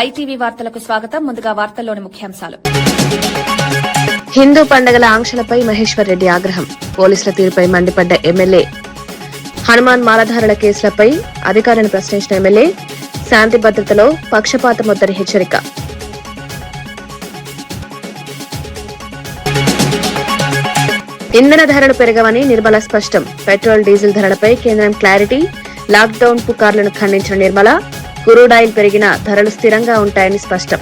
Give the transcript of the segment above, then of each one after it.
ITV వార్తలకు స్వాగతం. ముందుగా వార్తల్లోని ముఖ్యాంశాలు. హిందూ పండుగల ఆంక్షలపై మహేశ్వర్ రెడ్డి ఆగ్రహం. పోలీసుల తీరుపై మండిపడ్డ ఎమ్మెల్యే. హనుమాన్ మాలధారుల కేసులపై అధికారులను ప్రశ్నించిన ఎమ్మెల్యే. శాంతి భద్రతలో పక్షపాతమొద్దని హెచ్చరిక. ఇంధన ధరలు పెరగవని నిర్మల స్పష్టం. పెట్రోల్ డీజిల్ ధరలపై కేంద్రం క్లారిటీ. లాక్డౌన్ పుకార్లను ఖండించిన నిర్మల. క్రూడ్ ఆయిల్ పెరిగినా ధరలు స్థిరంగా ఉంటాయని స్పష్టం.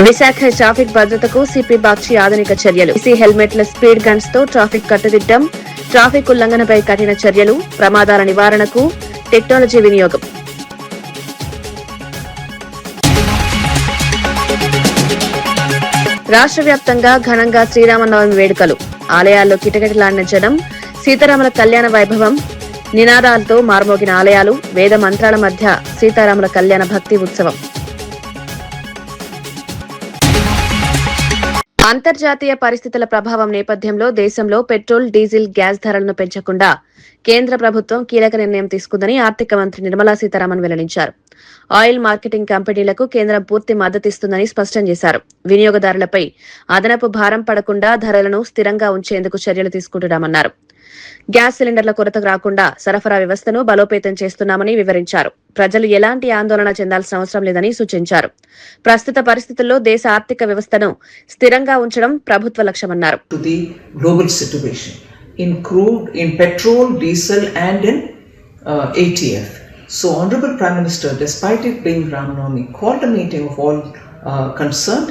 విశాఖ ట్రాఫిక్ భద్రతకు సిపి బాక్షి ఆధునిక చర్యలు. ఈసీ హెల్మెట్ల స్పీడ్ గన్స్ తో ట్రాఫిక్ కట్టుదిట్టం. ట్రాఫిక్ ఉల్లంఘనపై కఠిన చర్యలు. ప్రమాదాల నివారణకు టెక్నాలజీ వినియోగం. రాష్ట్ర వ్యాప్తంగా ఘనంగా శ్రీరామనవమి వేడుకలు. ఆలయాల్లో కిటకిటలాడిన జనం. సీతారాముల కళ్యాణ వైభవం. నినాదాలతో మారుమోగిన ఆలయాలు. వేద మంత్రాల మధ్య సీతారాముల కళ్యాణ భక్తి ఉత్సవం. అంతర్జాతీయ పరిస్థితుల ప్రభావం నేపథ్యంలో దేశంలో పెట్రోల్, డీజిల్, గ్యాస్ ధరలను పెంచకుండా కేంద్ర ప్రభుత్వం కీలక నిర్ణయం తీసుకుందని ఆర్థిక మంత్రి నిర్మలా సీతారామన్ వెల్లడించారు. ఆయిల్ మార్కెటింగ్ కంపెనీలకు కేంద్రం పూర్తి మద్దతిస్తుందని స్పష్టం చేశారు. వినియోగదారులపై అదనపు భారం పడకుండా ధరలను స్థిరంగా ఉంచేందుకు చర్యలు తీసుకుంటున్నామన్నారు. గ్యాస్ సిలిండర్ల కొరత రాకుండా సరఫరా వ్యవస్థను బలోపేతం చేస్తున్నామని వివరించారు. ప్రజలు ఎలాంటి ఆందోళన చెందాల్సిన అవసరం లేదని సూచించారు. ప్రస్తుత పరిస్థితుల్లో దేశ ఆర్థిక వ్యవస్థను స్థిరంగా ఉంచడం ప్రభుత్వ లక్ష్యమన్నారు. In crude, in petrol, diesel and in ATF. So Honorable Prime Minister, despite it being Ram Navami, called a meeting of all concerned,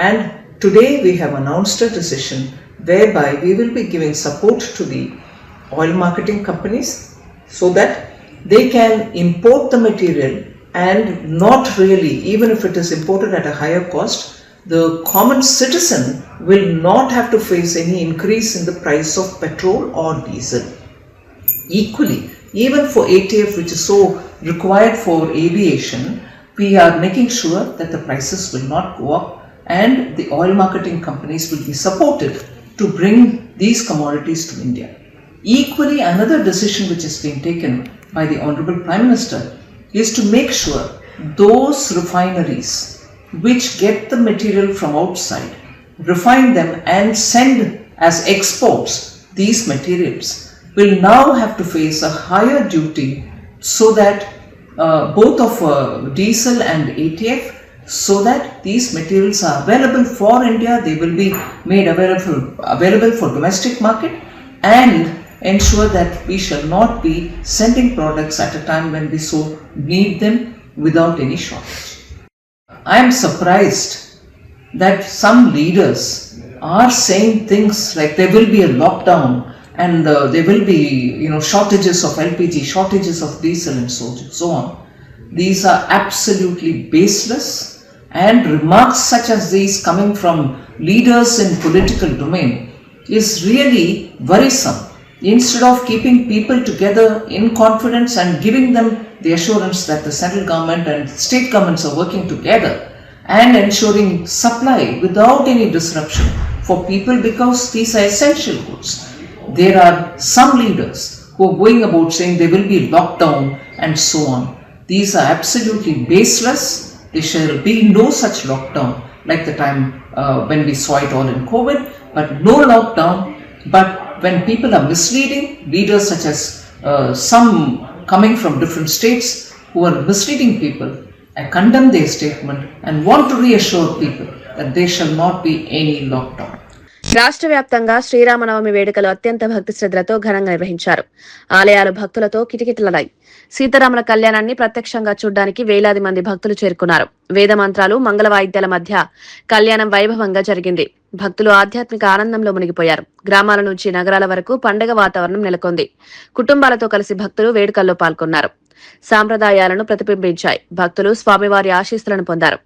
and today we have announced a decision whereby we will be giving support to the oil marketing companies so that they can import the material and not really, even if it is imported at a higher cost, the common citizen will not have to face any increase in the price of petrol or diesel. Equally, even for ATF, which is so required for aviation, we are making sure that the prices will not go up and the oil marketing companies will be supported to bring these commodities to India. Equally, another decision which has been taken by the Honorable Prime Minister is to make sure those refineries which get the material from outside, refine them and send as exports these materials, will now have to face a higher duty so that both of diesel and ATF, so that these materials are available for India, they will be made available for domestic market and ensure that we shall not be sending products at a time when we so need them without any shortage. I am surprised that some leaders are saying things like there will be a lockdown and there will be shortages of LPG, shortages of diesel and so on. These are absolutely baseless, and remarks such as these coming from leaders in political domain is really worrisome. Instead of keeping people together in confidence and giving them the assurance that the central government and state governments are working together and ensuring supply without any disruption for people, because these are essential goods. There are some leaders who are going about saying there will be lockdown and so on. These are absolutely baseless. There shall be no such lockdown like the time when we saw it all in COVID, but no lockdown. But when people are misleading, leaders such as some coming from different states who are misleading people, I condemn their statement and want to reassure people that there shall not be any lockdown. రాష్ట్ర వ్యాప్తంగా శ్రీరామనవమి వేడుకలు అత్యంత భక్తి శ్రద్ధలతో ఘనంగా నిర్వహించారు. ఆలయాలు భక్తులతో కిటకిటలాడాయి. సీతారాముల కళ్యాణాన్ని ప్రత్యక్షంగా చూడ్డానికి వేలాది మంది భక్తులు చేరుకున్నారు. వేద మంత్రాలు, మంగళ వాయిద్యాల మధ్య కళ్యాణం వైభవంగా జరిగింది. భక్తులు ఆధ్యాత్మిక ఆనందంలో మునిగిపోయారు. గ్రామాల నుంచి నగరాల వరకు పండగ వాతావరణం నెలకొంది. కుటుంబాలతో కలిసి భక్తులు వేడుకల్లో పాల్గొన్నారు. సాంప్రదాయాలను ప్రతిబింబించాయి. భక్తులు స్వామివారి ఆశీస్సులను పొందారు.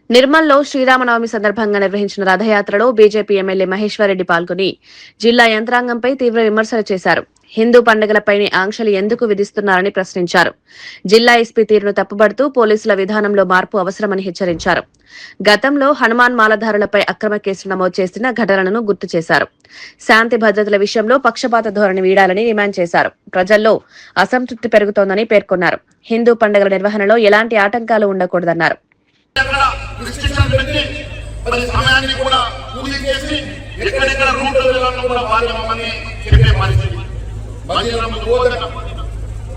నిర్మల్లో శ్రీరామనవమి సందర్భంగా నిర్వహించిన రథయాత్రలో బీజేపీ ఎమ్మెల్యే మహేశ్వరరెడ్డి పాల్గొని జిల్లా యంత్రాంగంపై తీవ్ర విమర్శలు చేశారు. హిందూ పండుగలపైనే ఆంక్షలు ఎందుకు విధిస్తున్నారని ప్రశ్నించారు. జిల్లా ఎస్పీ తీరును తప్పుబడుతూ పోలీసుల విధానంలో మార్పు అవసరమని హెచ్చరించారు. గతంలో హనుమాన్ మాలధారులపై అక్రమ కేసులు నమోదు చేసిన ఘటనలను గుర్తు చేశారు. శాంతి భద్రతల విషయంలో పక్షపాత ధోరణి వీడాలని డిమాండ్ చేశారు. ప్రజల్లో అసంతృప్తి పెరుగుతోందని పేర్కొన్నారు. హిందూ పండుగల నిర్వహణలో ఎలాంటి ఆటంకాలు ఉండకూడదన్నారు. సమయాన్ని కూడా పూజ చేసి ఎక్కడెక్కడ రూట్లను కూడా వాళ్ళు మమ్మల్ని చెప్పే పరిస్థితి.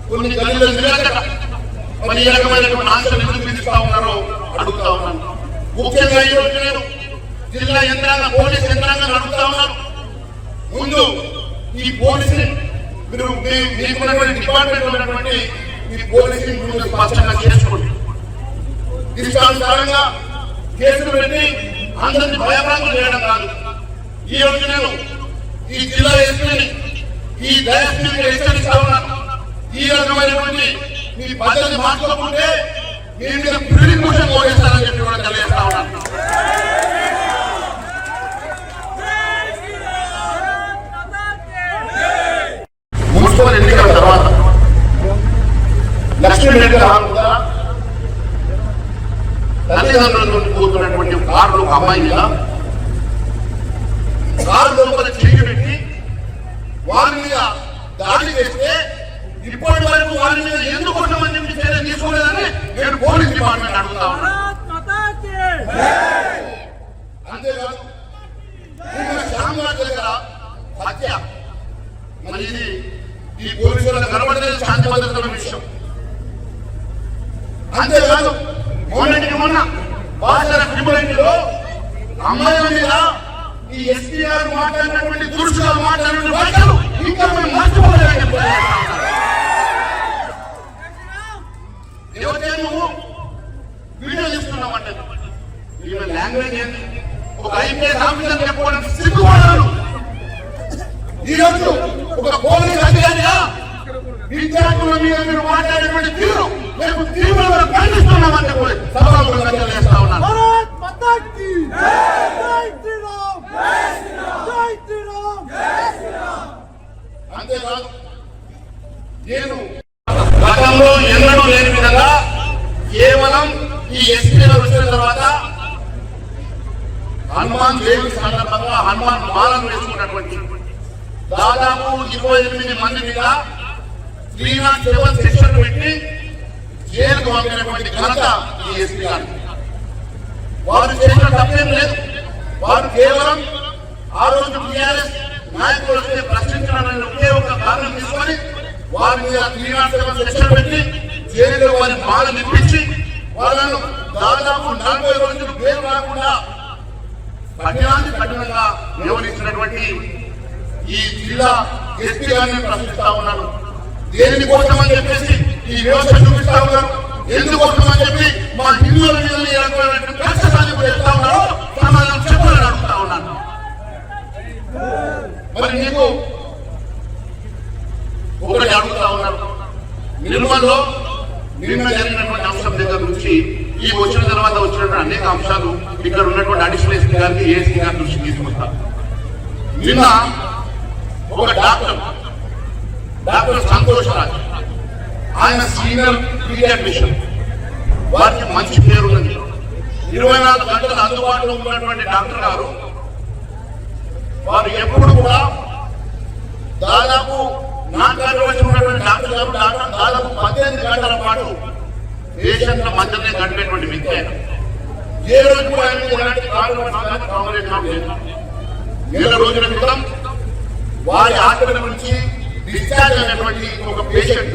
కొన్ని గల్లీలు నిలకట మరి ఏ రకమైనటువంటి ఆంక్షలు ఎందుకు విధిస్తా ఉన్నారో అడుగుతా ఉన్నాను. ముఖ్యంగా ఈ రోజు నేను జిల్లా యంత్రాంగం పోలీస్ యంత్రాంగాన్ని అడుగుతా ఉన్నాను. ముందు ఈ పోలీసుని మీరు మీకున్నటువంటి డిపార్ట్మెంట్ ఉన్నటువంటి మీ పోలీసుని ముందు స్పష్టంగా చేసుకోండి. ఇష్టానుసారంగా కేసులు పెట్టి అందరినీ భయభ్రాంతులు చేయడం కాదు. ఈ రోజు నేను ఈ జిల్లా ఎస్పీని ఈ డయాస్పీని హెచ్చరిస్తా ఉన్నాను. ఈ రకమైనటువంటి మీ పద్ధతి మార్చుకుంటే మీ మీద ప్రిలిమినేషన్ మోగిస్తారని చెప్పి కూడా తెలియజేస్తా ఉన్నాను. మున్సిపల్ ఎన్నికల తర్వాత లక్ష్మీ తల్లిదండ్రులతో కూతున్నటువంటి కారులో ఒక అమ్మాయి మీద కారు లోపల చేయి పెట్టి వారి మీద దాడి చేస్తే ఇప్పటి వరకు వారి మీద ఎందుకు కొట్టమని చెప్పి చర్య తీసుకోలేదని నేను పోలీస్ డిపార్ట్మెంట్ అడుగుతా ఉన్నాను. అంతేకాదు శ్యామరాజ్ దగ్గర హత్య, మరి ఇది ఈ పోలీసులకు కనబడలేదు శాంతి భద్రతల విషయం. అంతేకాదు మొన్న బాసర ట్రిబ్యునల్లో అమ్మాయిల మీద ఈ ఎస్పీ గారు మాట్లాడినటువంటి దురుసుగా మాట్లాడిన వార్తలు ఇంకా మేము మర్చిపోలేదని నువ్వు వీడియో తీసుకున్నామంటే ఈమె లాంగ్వేజ్ ఏంటి? ఒక ఐపీఎస్ ఆఫీసర్ చెప్పుకోవడానికి సిగ్గుపడాలి. ఈరోజు ఒక పోలీస్ అధికారిగా విద్యార్థుల మీద మీరు మాట్లాడేటువంటి తీరు మేము తీవ్రంగా ఖండిస్తున్నామని చెప్పి సభలో తెలియజేస్తా ఉన్నాను. అంతేకాదు నేను గతంలో ఎన్నడూ లేని విధంగా కేవలం ఈ ఎస్పీలో వచ్చిన తర్వాత హనుమాన్ దేవి సందర్భంగా హనుమాన్ మాలను వేసుకున్నటువంటి దాదాపు 28 మంది మీద 307 సెక్షన్ పెట్టి జైలుకు పంపినటువంటి ఘనత ఈ ఎస్పీ గారు. వారు చేసిన తప్పేం లేదు. వారు కేవలం ఆ రోజు టీఆర్ఎస్ నాయకులు వస్తే ప్రశ్నించడానికి ఒకే ఒక కారణం తీసుకొని వారి మీద 307 సెక్షన్ పెట్టి జైలులో వారి బాధ నిప్పించి వాళ్ళను దాదాపు 40 రోజులు బెయిల్ రాకుండా కఠినంగా వ్యవహరించినటువంటి ఈ జిల్లా ఎస్పీ గారిని ప్రశ్నిస్తా ఉన్నాను. దేని కోసం అని చెప్పేసి ఈ వ్యవస్థ చూపిస్తా ఉన్నారు, ఎందుకోసం అని చెప్పి మా హిందువుల మీద కష్టసాధ్యం చెప్తా ఉన్నారో సమాధానం చెప్పాలని అడుగుతా ఉన్నాను. మరి నీకు ఒకటి అడుగుతా ఉన్నాను. నిర్మల్లో నిన్న జరిగినటువంటి అంశం దగ్గర నుంచి ఈ వచ్చిన తర్వాత వచ్చినటువంటి అనేక అంశాలు ఇక్కడ ఉన్నటువంటి అడిషనల్ ఎస్పీ గారికి ఏఎస్పీ గారి దృష్టి తీసుకొస్తా. నిన్న ఒక డాక్టర్ సంతోష్ రాజ్, ఆయన సీనియర్ పీడియాట్రిషియన్, వారికి మంచి పేరు ఉన్నది. 24 గంటలు అందుబాటులో ఉన్నటువంటి డాక్టర్ గారు వారు ఎప్పుడు కూడా దాదాపు నాన్ కార్యవర్షన్ ఉన్నటువంటి డాక్టర్ గారు దాదాపు 18 గంటల పాటు పేషెంట్ల మధ్యనే గడిపేటువంటి వ్యక్తి ఆయన. ఏ రోజు కూడా ఆయన ఎలాంటి నెల రోజుల క్రితం వారి హాస్పిటల్ నుంచి డిశ్చార్జ్ అయినటువంటి ఒక పేషెంట్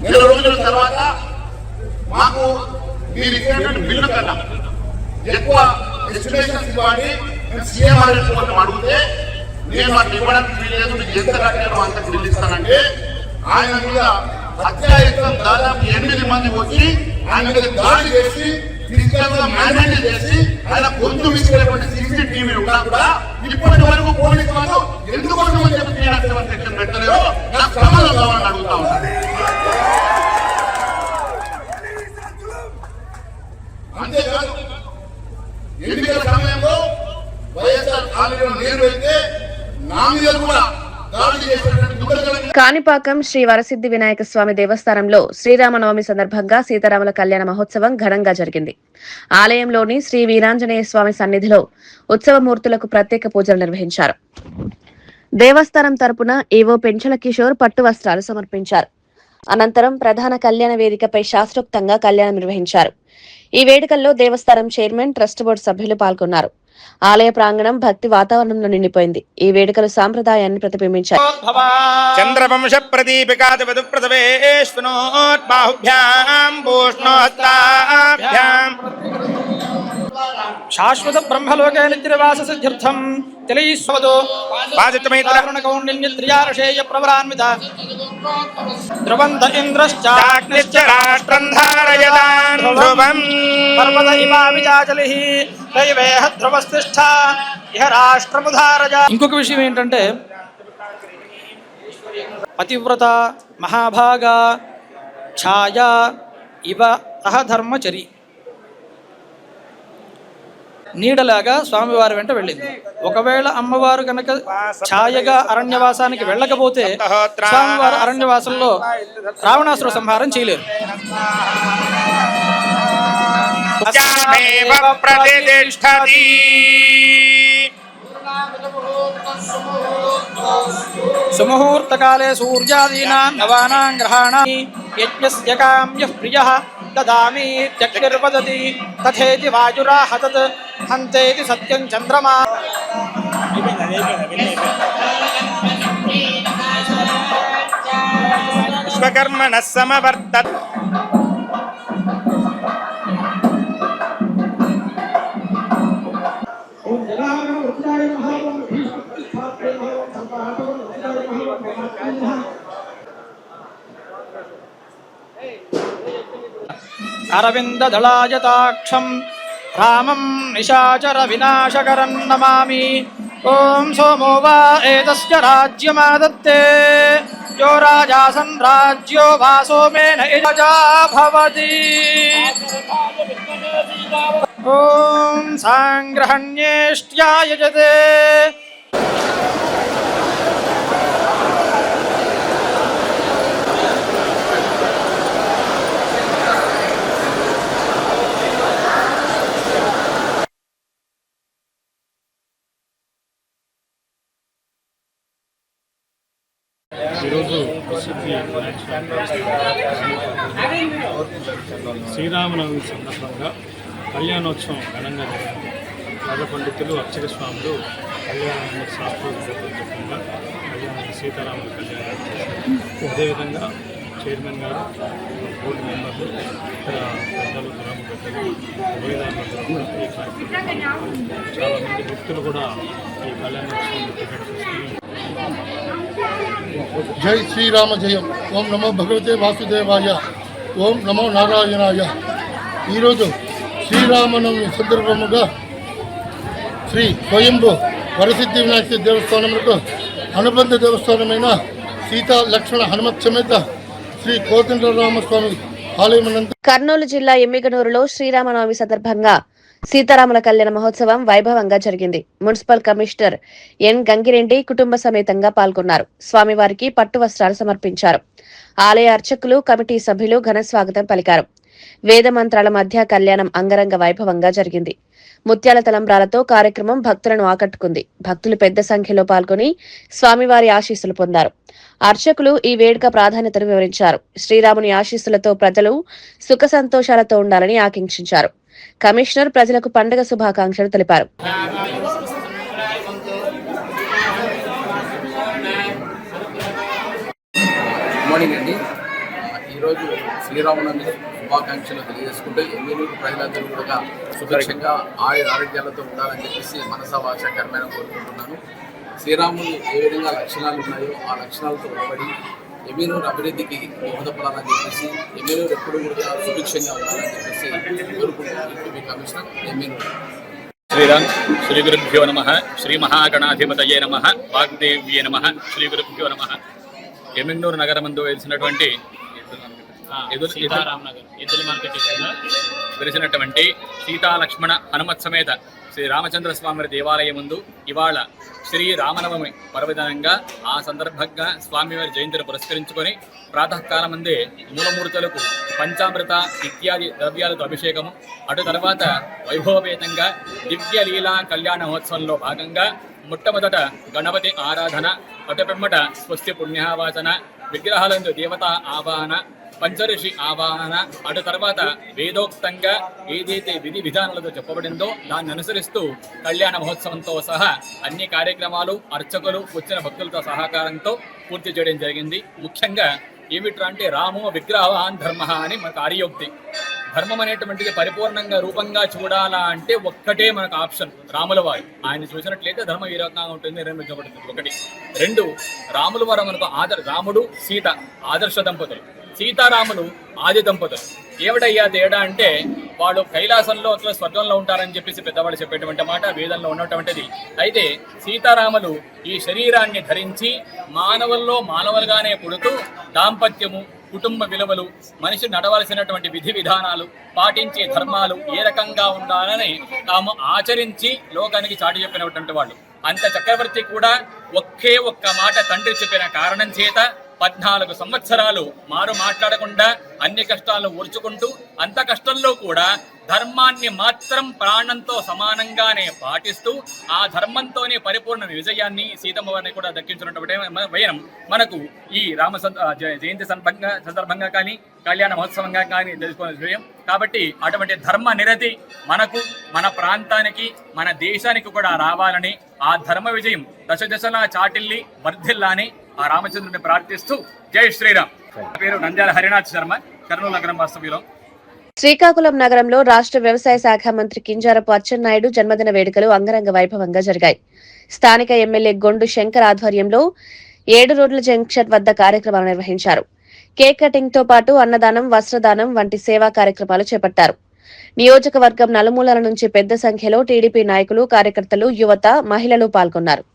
నెల రోజుల తర్వాత మాకు మీరు ఇచ్చినటువంటి బిల్లు కన్నా ఎక్కువ ఎస్టిమేషన్స్ ఇవ్వాలి సీఎంఆర్ కోసం అడిగితే నేను వాటిని ఇవ్వడానికి వీలేదు, మీకు ఎంత కట్టారో అంత బిల్లు ఇస్తానంటే ఆయన మీద హత్యాయత్నం దాదాపు 8 మంది వచ్చి ఆయన మీద దాడి చేసి ఫిజికల్ గా మ్యానేజ్ చేసి ఆయన గొంతు విసిరేటువంటి CCTV ఉన్నా కూడా ఇప్పటి వరకు పోలీసు వాళ్ళు ఎందుకోసం అని చెప్పి సెక్షన్ పెట్టలేదో నాకు సమాధానం కావాలని అడుగుతా ఉన్నాను. అంతేకాదు నేను అయితే నా మీద కూడా దాడి చేసినటువంటి దుర్గతులను కాణిపాకం శ్రీ వరసిద్ధి వినాయక స్వామి దేవస్థానంలో శ్రీరామనవమి సందర్భంగా సీతారాముల కళ్యాణ మహోత్సవం ఘనంగా జరిగింది. ఆలయంలోని శ్రీ వీరాంజనేయ స్వామి సన్నిధిలో ఉత్సవమూర్తులకు ప్రత్యేక పూజలు నిర్వహించారు. దేవస్థానం తరపున ఈవో పెంచల కిషోర్ పట్టు వస్త్రాలు సమర్పించారు. అనంతరం ప్రధాన కళ్యాణ వేదికపై శాస్త్రోక్తంగా కళ్యాణం నిర్వహించారు. ఈ వేడుకల్లో దేవస్థానం చైర్మన్, ట్రస్ట్ బోర్డు సభ్యులు పాల్గొన్నారు. ఆలయ ప్రాంగణం భక్తి వాతావరణంలో నిండిపోయింది. ఈ వేడుకలు సాంప్రదాయాన్ని ప్రతిబింబించాయి. చంద్రవంశ ప్రదీపికాదివదు ప్రదవేష్ణోద్బాహుభ్యాం భూష్ణోహస్తాభ్యాం శాశ్వత బ్రహ్మలోకే నిత్యవాస సిద్ధ్యర్థం తెలియస్వదో కౌండిన్యత్రియారషేయ ప్రవరాన్విత ధ్రువంత ఇంద్రశ్చాగ్నిశ్చ రాష్ట్రం ధారయతాన్ ధ్రువం పర్వత ఇమావిచాచలిః దైవేహ ధ్రువస్తిష్ఠ ఇహ రాష్ట్రముధారజ. ఇంకొక విషయం ఏంటంటే పతివ్రత మహాభాగ ఛాయా ఇవ అహధర్మచరి నీడలాగా స్వామివారి వెంట వెళ్ళింది. ఒకవేళ అమ్మవారు కనుక ఛాయగా అరణ్యవాసానికి వెళ్ళకపోతే స్వామివారు అరణ్యవాసంలో రావణాసుర సంహారం చేయలేరు. సుముహూర్తకాలే సూర్యాదీనాం నవానాం గ్రహాణాని యజ్ఞస్య కామ్యః ప్రియః దదామి చక్షుర్వదతి తథేతి వాయురాహ తత్ హంతేతి సత్యం చంద్రమా. విశ్వకర్మణః సమవర్తత్ అరవిందదళాయతాక్షం రామం నిశాచర వినాశకరం నమామి. ఓం సోమో వా ఏతస్య రాజ్యమాదత్తే యో రాజాసన్ రాజ్యో వా సోమేన రాజా భవతి. ఓం సాంగ్రహణ్యేష్ట్యాయజతే. ఈరోజు శ్రీరామనవమి సందర్భంగా కళ్యాణోత్సవం ఘనంగా జరిగింది. రాజ పండితులు అర్చక స్వాములు కళ్యాణాన్ని శాస్త్రోక్తంగా కళ్యాణాన్ని సీతారాముల కళ్యాణం చేశారు. అదేవిధంగా చైర్మన్ గారు, బోర్డు మెంబర్లు, ఇతర పెద్దలు, గ్రామ పెద్దలు, ఉభయదారులందరూ కూడా ఈ కార్యక్రమం చాలామంది వ్యక్తులు కూడా ఈ కళ్యాణోత్సవం టికెట్ తీసుకుని జై శ్రీరామ జయం. ఓం నమో భగవతే వాసుదేవాయ. ఓం నమో నారాయణాయ. ఈరోజు శ్రీరామనవమి సందర్భముగా శ్రీ స్వయంభూ వరసిద్ధి వినాయక దేవస్థానములకు అనుబంధ దేవస్థానమైన సీతా లక్ష్మణ హనుమత్ సమేత శ్రీ కోదండరామస్వామి ఆలయమునందు కర్నూలు జిల్లా ఎమ్మిగనూరులో శ్రీరామనవమి సందర్భంగా సీతారాముల కళ్యాణ మహోత్సవం వైభవంగా జరిగింది. మున్సిపల్ కమిషనర్ ఎన్ గంగిరెడ్డి కుటుంబ సమేతంగా పాల్గొన్నారు. స్వామివారికి పట్టు వస్త్రాలు సమర్పించారు. ఆలయ అర్చకులు, కమిటీ సభ్యులు ఘన స్వాగతం పలికారు. వేద మంత్రాల మధ్య కళ్యాణం అంగరంగ వైభవంగా జరిగింది. ముత్యాల తలంబ్రాలతో కార్యక్రమం భక్తులను ఆకట్టుకుంది. భక్తులు పెద్ద సంఖ్యలో పాల్గొని స్వామివారి ఆశీస్సులు పొందారు. అర్చకులు ఈ వేడుక ప్రాధాన్యతను వివరించారు. శ్రీరాముని ఆశీస్సులతో ప్రజలు సుఖ సంతోషాలతో ఉండాలని ఆకాంక్షించారు. కమిషనర్ ప్రజలకు పండుగ శుభాకాంక్షలు తెలిపారు. మార్నింగ్ అండి. ఈరోజు శ్రీరామనవమి శుభాకాంక్షలు తెలియజేసుకుంటూ ఎమ్మెల్యేలు ప్రజలందరూ కూడా సురక్షంగా ఆరోగ్యాలతో ఉండాలని చెప్పేసి మనసా వాచ కర్మేణ కోరుకుంటున్నాను. శ్రీరాములు ఏ విధంగా లక్షణాలు ఉన్నాయో ఆ లక్షణాలతో నిలబడి ఎమ్మెల్యేలు అభివృద్ధికి దోహదపడాలని చెప్పేసి ఎమ్మెల్యేలు ఎప్పుడు కూడా సుభిక్షంగా ఉండాలని చెప్పేసి కోరుకుంటున్నాను. కమిషనర్ ఎమ్మెల్యేలు. శ్రీరామ్. శ్రీ గురుభ్యో నమః. శ్రీ మహాగణాధిపతయే నమః. వాగ్దేవ్యే నమః. శ్రీ గురుభ్యో నమః. ఎమ్మిగనూరు నగరమందు వెలిసినటువంటి సీతారాం నగర్ ఎద్దుల మార్కెట్ వెలిసినటువంటి సీతా లక్ష్మణ హనుమత్ సమేత శ్రీ రామచంద్ర స్వామి దేవాలయం ముందు ఇవాళ శ్రీ రామనవమి పర్వదినంగా ఆ సందర్భంగా స్వామివారి జయంతిని పురస్కరించుకొని ప్రాతకాలమందే మూలమూర్తులకు పంచామృత ఇత్యాది ద్రవ్యాలతో అభిషేకము, అటు తర్వాత వైభవపేతంగా దివ్య లీలా కళ్యాణ మహోత్సవంలో భాగంగా మొట్టమొదట గణపతి ఆరాధన, అటు పిమ్మట స్వస్తి పుణ్యవాచన, విగ్రహాలందు దేవతా ఆవాహన, పంచఋషి ఆవాహన, అటు తర్వాత వేదోక్తంగా ఏదైతే విధి విధానాలతో చెప్పబడిందో దాన్ని అనుసరిస్తూ కళ్యాణ మహోత్సవంతో సహా అన్ని కార్యక్రమాలు అర్చకులు వచ్చిన భక్తులతో సహకారంతో పూర్తి చేయడం జరిగింది. ముఖ్యంగా ఏమిట్రా అంటే రామో విగ్రహవాన్ ధర్మ అని మనకు ఆర్యోక్తి. ధర్మం అనేటువంటిది పరిపూర్ణంగా రూపంగా చూడాలా అంటే ఒక్కటే మనకు ఆప్షన్, రాముల వారు. ఆయన చూసినట్లయితే ధర్మం ఈ రకంగా ఉంటుంది, నిర్మించబడుతుంది. ఒకటి. రెండు, రాముల వారు మనకు రాముడు సీత ఆదర్శ దంపతులు, సీతారాములు ఆది దంపతులు. ఏమిటయ్యా తేడా అంటే వాళ్ళు కైలాసంలో అట్లా స్వర్గంలో ఉంటారని చెప్పేసి పెద్దవాళ్ళు చెప్పేటువంటి మాట వేదంలో ఉన్నటువంటిది. అయితే సీతారాములు ఈ శరీరాన్ని ధరించి మానవుల్లో మానవులుగానే పుడుతూ దాంపత్యము, కుటుంబ విలువలు, మనిషి నడవలసినటువంటి విధి విధానాలు, పాటించే ధర్మాలు ఏ రకంగా ఉండాలని తాము ఆచరించి లోకానికి చాటి చెప్పినటువంటి వాళ్ళు. అంత చక్రవర్తి కూడా ఒకే ఒక్క మాట తండ్రి చెప్పిన కారణం చేత 14 సంవత్సరాలు మారు మాట్లాడకుండా అన్ని కష్టాలను ఓర్చుకుంటూ అంత కష్టంలో కూడా ధర్మాన్ని మాత్రం ప్రాణంతో సమానంగానే పాటిస్తూ ఆ ధర్మంతోనే పరిపూర్ణ విజయాన్ని సీతమ్మ వారిని కూడా దక్కించినటువంటి వైనం మనకు ఈ జయంతి సందర్భంగా కానీ కళ్యాణ మహోత్సవంగా కానీ తెలుసుకునే విషయం. కాబట్టి అటువంటి ధర్మ నిరతి మనకు, మన ప్రాంతానికి, మన దేశానికి కూడా రావాలని, ఆ ధర్మ విజయం దశలా చాటిల్లి వర్ధిల్లాని ఆ రామచంద్రుని ప్రార్థిస్తూ జై శ్రీరామ్. పేరు నంద్యాల హరినాథ్ శర్మ, కర్నూలు నగరం వాస్తవ్యులం. శ్రీకాకుళం నగరంలో రాష్ట్ర వ్యవసాయ శాఖ మంత్రి కింజారపు అచ్చెన్నాయుడు జన్మదిన వేడుకలు అంగరంగ వైభవంగా జరిగాయి. స్థానిక ఎమ్మెల్యే గొండు శంకర్ ఆధ్వర్యంలో 7 రోడ్ల జంక్షన్ వద్ద కార్యక్రమాలు నిర్వహించారు. కేక్ కటింగ్ తో పాటు అన్నదానం, వస్త్రదానం వంటి సేవా కార్యక్రమాలు చేపట్టారు. నియోజకవర్గం నలుమూలల నుంచి పెద్ద సంఖ్యలో టీడీపీ నాయకులు, కార్యకర్తలు, యువత, మహిళలు పాల్గొన్నారు.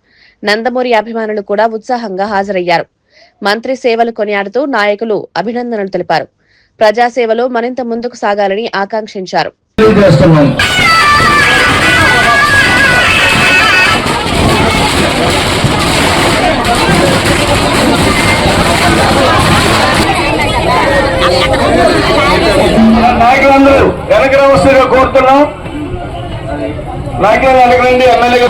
నందమూరి అభిమానులు కూడా ఉత్సాహంగా హాజరయ్యారు. మంత్రి సేవలు కొనియాడుతూ నాయకులు అభినందనలు తెలిపారు. ప్రజాసేవలో మరింత ముందుకు సాగాలని ఆకాంక్షించారు. నాయకులందరూ వెనక రావస్తుగా కోరుతున్నాం. నాయకులు వెనకరండి. ఎమ్మెల్యే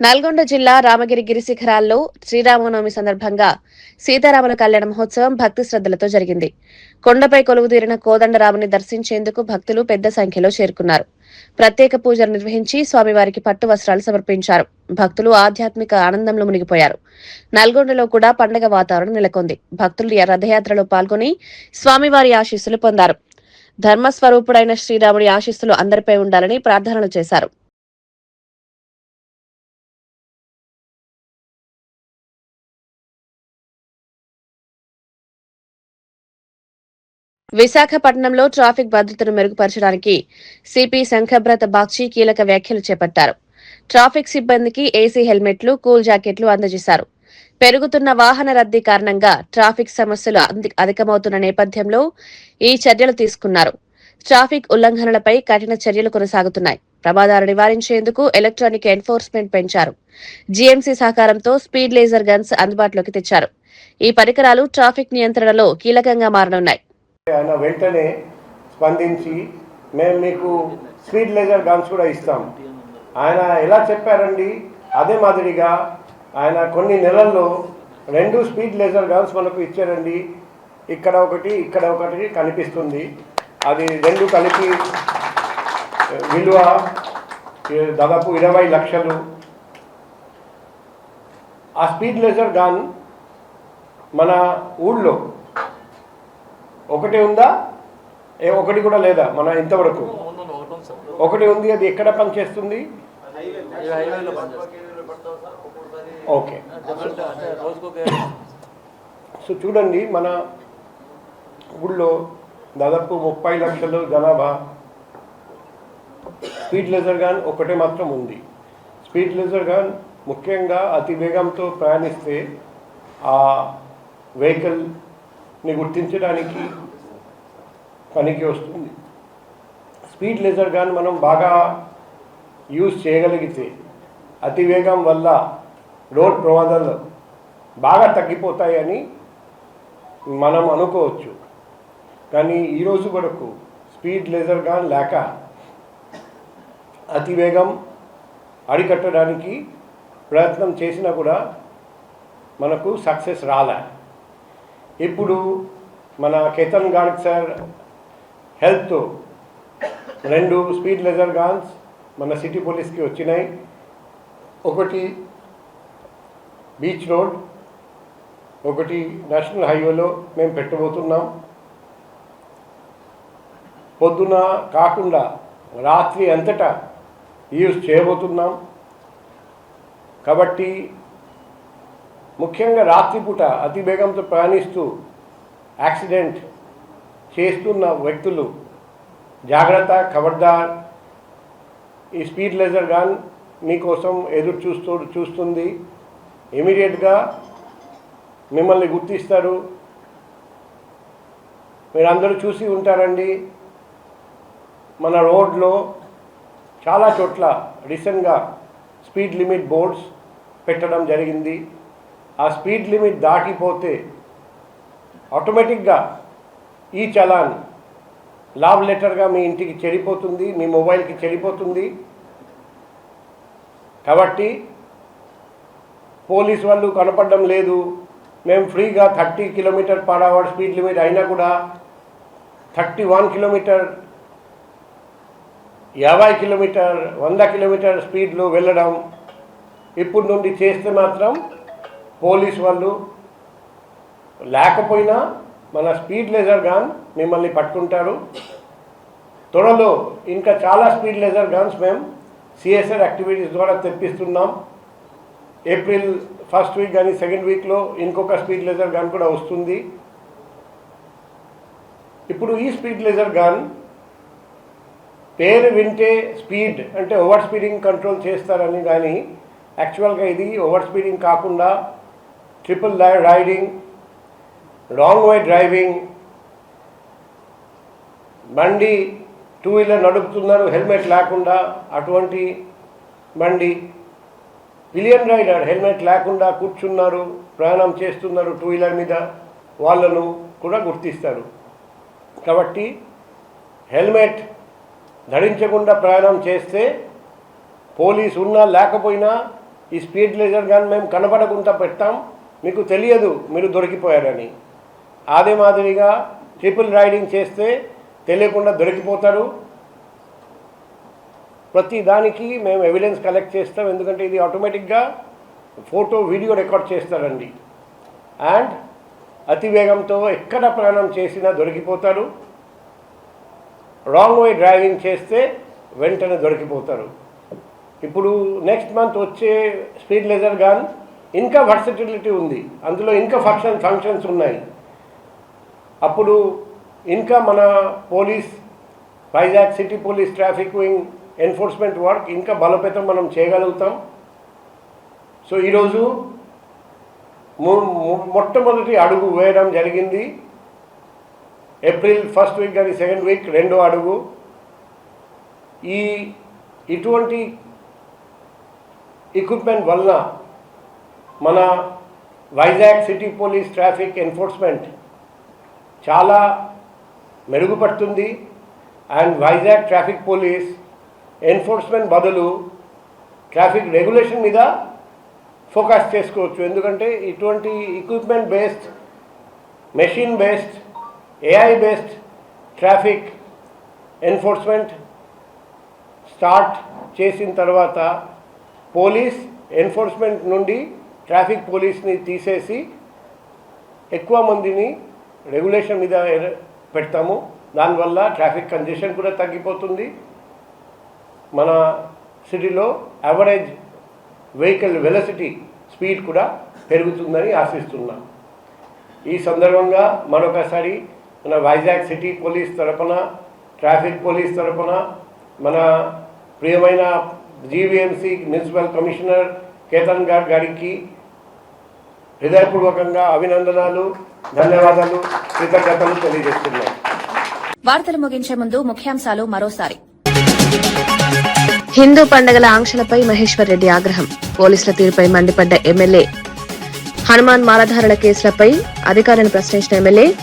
నల్గొండ జిల్లా రామగిరి గిరిశిఖరాల్లో శ్రీరామనవమి సందర్భంగా సీతారాముల కళ్యాణ మహోత్సవం భక్తి శ్రద్దలతో జరిగింది. కొండపై కొలువుదీరిన కోదండరాముని దర్శించేందుకు భక్తులు పెద్ద సంఖ్యలో చేరుకున్నారు. ప్రత్యేక పూజలు నిర్వహించి స్వామివారికి పట్టు వస్త్రాలు సమర్పించారు. భక్తులు ఆధ్యాత్మిక ఆనందంలో మునిగిపోయారు. నల్గొండలో కూడా పండగ వాతావరణం నెలకొంది. భక్తులు రథయాత్రలో పాల్గొని స్వామివారి ఆశీస్సులు పొందారు. ధర్మస్వరూపుడైన శ్రీరాముడి ఆశీస్సులు అందరిపై ఉండాలని ప్రార్థనలు చేశారు. విశాఖపట్నంలో ట్రాఫిక్ భద్రతను మెరుగుపరచడానికి సిపి శంఖబ్రత బాగ్చి కీలక వ్యాఖ్యలు చేపట్టారు. ట్రాఫిక్ సిబ్బందికి ఏసీ హెల్మెట్లు, కూల్ జాకెట్లు అందజేశారు. పెరుగుతున్న వాహన రద్దీ కారణంగా ట్రాఫిక్ సమస్యలు అధికమవుతున్న నేపథ్యంలో ఈ చర్యలు తీసుకున్నారు. ట్రాఫిక్ ఉల్లంఘనలపై కఠిన చర్యలు కొనసాగుతున్నాయి. ప్రమాదాలు నివారించేందుకు ఎలక్ట్రానిక్ ఎన్ఫోర్స్మెంట్ పెంచారు. జీఎంసీ సహకారంతో స్పీడ్ లేజర్ గన్స్ అందుబాటులోకి తెచ్చారు. ఈ పరికరాలు ట్రాఫిక్ నియంత్రణలో కీలకంగా మారనున్నాయి. ఆయన వెంటనే స్పందించి మేము మీకు స్పీడ్ లేజర్ గన్స్ కూడా ఇస్తాం. ఆయన ఎలా చెప్పారండి, అదే మాదిరిగా ఆయన కొన్ని నెలల్లో 2 స్పీడ్ లేజర్ గన్స్ మనకు ఇచ్చారండి. ఇక్కడ ఒకటి కనిపిస్తుంది. అది 2 కలిపి విలువ దాదాపు 20 లక్షలు. ఆ స్పీడ్ లేజర్ గన్ మన ఊళ్ళో ఒకటి ఉందా, ఒకటి కూడా లేదా? మన ఇంతవరకు ఒకటి ఉంది. అది ఎక్కడ పనిచేస్తుంది? ఓకే. సో చూడండి, మన ఊళ్ళో దాదాపు 30 లక్షలు జనాభా. స్పీడ్ లేజర్ గన్ ఒకటే మాత్రం ఉంది. స్పీడ్ లేజర్ గన్ ముఖ్యంగా అతి వేగంతో ప్రయాణిస్తే ఆ వెహికల్ని గుర్తించడానికి పనికి వస్తుంది. స్పీడ్ లేజర్ గన్ మనం బాగా యూజ్ చేయగలిగితే అతివేగం వల్ల రోడ్ ప్రమాదాలు బాగా తగ్గిపోతాయని మనం అనుకోవచ్చు. కానీ ఈరోజు వరకు స్పీడ్ లేజర్ గన్ లేక అతివేగం అరికట్టడానికి ప్రయత్నం చేసినా కూడా మనకు సక్సెస్ రాలే. ఇప్పుడు మన కేతన్ గార్గ్ సార్ హెల్ప్తో 2 స్పీడ్ లేజర్ గన్స్ మన సిటీ పోలీస్కి వచ్చినాయి. ఒకటి బీచ్ రోడ్, ఒకటి నేషనల్ హైవేలో మేము పెట్టబోతున్నాం. పొద్దున కాకుండా రాత్రి అంతటా యూజ్ చేయబోతున్నాం. కాబట్టి ముఖ్యంగా రాత్రిపూట అతి వేగంతో ప్రయాణిస్తూ యాక్సిడెంట్ చేస్తున్న వ్యక్తులు జాగ్రత్త, ఖబర్దార్. ఈ స్పీడ్ లేజర్ గన్ మీకోసం ఎదురు చూస్తుంది. ఇమీడియట్గా మిమ్మల్ని గుర్తిస్తారు. మీరందరూ చూసి ఉంటారండి, మన రోడ్లో చాలా చోట్ల రీసెంట్గా స్పీడ్ లిమిట్ బోర్డ్స్ పెట్టడం జరిగింది. ఆ స్పీడ్ లిమిట్ దాటిపోతే ఆటోమేటిక్గా ఈ చలాన్ లావ్ లెటర్గా మీ ఇంటికి చెడిపోతుంది, మీ మొబైల్కి చెడిపోతుంది. కాబట్టి పోలీస్ వాళ్ళు కనపడడం లేదు, మేము ఫ్రీగా 30 km/h స్పీడ్ లిమిట్ అయినా కూడా 31 km, 50 km, 100 km స్పీడ్లో వెళ్ళడం ఇప్పుడు నుండి చేస్తే మాత్రం పోలీస్ వాళ్ళు లేకపోయినా మన స్పీడ్ లేజర్ గన్ మిమ్మల్ని పట్టుకుంటారు. త్వరలో ఇంకా చాలా స్పీడ్ లేజర్ గన్స్ మేము CSR యాక్టివిటీస్ ద్వారా తెప్పిస్తున్నాం. ఏప్రిల్ 1st వీక్ కానీ 2nd వీక్లో ఇంకొక స్పీడ్ లేజర్ గన్ కూడా వస్తుంది. ఇప్పుడు ఈ స్పీడ్ లేజర్ గన్ పేరు వింటే స్పీడ్ అంటే ఓవర్ స్పీడింగ్ కంట్రోల్ చేస్తారని, కానీ యాక్చువల్గా ఇది ఓవర్ స్పీడింగ్ కాకుండా triple riding, wrong way driving, బండి 2-వీలర్ నడుపుతున్నారు హెల్మెట్ లేకుండా, అటువంటి బండి పిలియన్ రైడర్ హెల్మెట్ లేకుండా కూర్చున్నారు, ప్రయాణం చేస్తున్నారు 2-వీలర్ మీద, వాళ్ళను కూడా గుర్తిస్తారు. కాబట్టి హెల్మెట్ ధరించకుండా ప్రయాణం చేస్తే పోలీసు ఉన్నా లేకపోయినా ఈ స్పీడ్ లేజర్ గన్ మేము కనపడకుండా పెట్టాం, మీకు తెలియదు మీరు దొరికిపోయారని. అదే మాదిరిగా ట్రిపుల్ రైడింగ్ చేస్తే తెలియకుండా దొరికిపోతారు. ప్రతి దానికి మేము ఎవిడెన్స్ కలెక్ట్ చేస్తాం, ఎందుకంటే ఇది ఆటోమేటిక్గా ఫోటో వీడియో రికార్డ్ చేస్తారండి. అండ్ అతివేగంతో ఎక్కడ ప్రయాణం చేసినా దొరికిపోతారు. రాంగ్ వే డ్రైవింగ్ చేస్తే వెంటనే దొరికిపోతారు. ఇప్పుడు నెక్స్ట్ మంత్ వచ్చే స్పీడ్ లేజర్ గన్ ఇంకా వర్సటిలిటీ ఉంది, అందులో ఇంకా ఫంక్షన్స్ ఉన్నాయి. అప్పుడు ఇంకా మన police Vizag city police traffic wing enforcement work ఇంకా బలోపేతం మనం చేయగలుగుతాం. సో ఈరోజు మొట్టమొదటి అడుగు వేయడం జరిగింది. ఏప్రిల్ 1st వీక్ కానీ 2nd వీక్ 2వ అడుగు. ఇటువంటి ఎక్విప్మెంట్ వల్ల మన Vizag city police traffic enforcement చాలా మెరుగుపడుతుంది. And Vizag traffic police enforcement బదులు ట్రాఫిక్ రెగ్యులేషన్ మీద ఫోకస్ చేసుకోవచ్చు. ఎందుకంటే ఇటువంటి equipment based, machine based, AI based traffic enforcement start చేసిన తర్వాత పోలీస్ ఎన్ఫోర్స్మెంట్ నుండి ట్రాఫిక్ పోలీస్ని తీసేసి ఎక్కువ మందిని రెగ్యులేషన్ మీద పెడతాము. దానివల్ల ట్రాఫిక్ కంజెషన్ కూడా తగ్గిపోతుంది. మన సిటీలో యావరేజ్ వెహికల్ వెలాసిటీ స్పీడ్ కూడా పెరుగుతుందని ఆశిస్తున్నాం. ఈ సందర్భంగా మరొకసారి మన వైజాగ్ సిటీ పోలీస్ తరపున, ట్రాఫిక్ పోలీస్ తరపున, మన ప్రియమైన GVMC మున్సిపల్ కమిషనర్ కేతన్ గారికి హృదయపూర్వకంగా అభినందనలు, ధన్యవాదాలు, కృతజ్ఞతలు తెలియజేస్తున్నాను. వార్తలు ముగించే ముందు ముఖ్యాంశాలు మరోసారి. హిందూ పండుగల ఆంక్షలపై మహేశ్వర్ రెడ్డి ఆగ్రహం. పోలీసుల తీరుపై మండిపడ్డ ఎమ్మెల్యే. హనుమాన్ మాలధారుల కేసులపై అధికారులను ప్రశ్నించిన ఎమ్మెల్యే.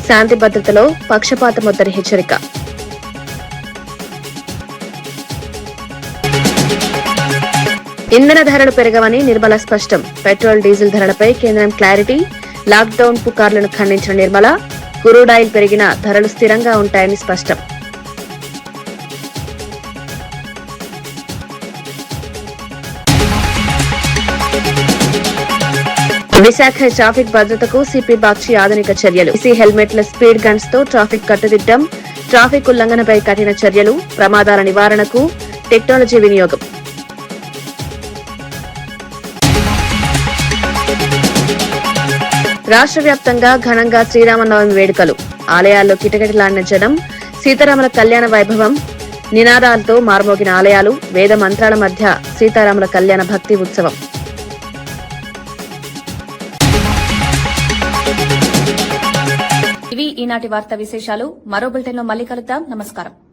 శాంతి భద్రతలో పక్షపాతమొద్దని హెచ్చరిక. ఇంధన ధరలు పెరగవని నిర్మల స్పష్టం. పెట్రోల్, డీజిల్ ధరలపై కేంద్రం క్లారిటీ. లాక్డౌన్ పుకార్లను ఖండించిన నిర్మల. క్రూడ్ ఆయిల్ పెరిగినా ధరలు స్థిరంగా ఉంటాయని స్పష్టం. విశాఖ ట్రాఫిక్ భద్రతకు సిపి బాక్షి ఆధునిక చర్యలు. ఈసీ హెల్మెట్ల, స్పీడ్ గన్స్ తో ట్రాఫిక్ కట్టుదిట్టం. ట్రాఫిక్ ఉల్లంఘనపై కఠిన చర్యలు. ప్రమాదాల నివారణకు టెక్నాలజీ వినియోగం. రాష్ట్ర వ్యాప్తంగా ఘనంగా శ్రీరామనవమి వేడుకలు. ఆలయాల్లో కిటకిటలాడిన జనం. సీతారాముల కళ్యాణ వైభవం. నినాదాలతో మార్మోగిన ఆలయాలు. వేద మంత్రాల మధ్య సీతారాముల కళ్యాణ భక్తి ఉత్సవం. ఇవి ఈనాటి వార్తా విశేషాలు. మరో బులెటిన్లో మళ్ళీ కలుద్దాం. నమస్కారం.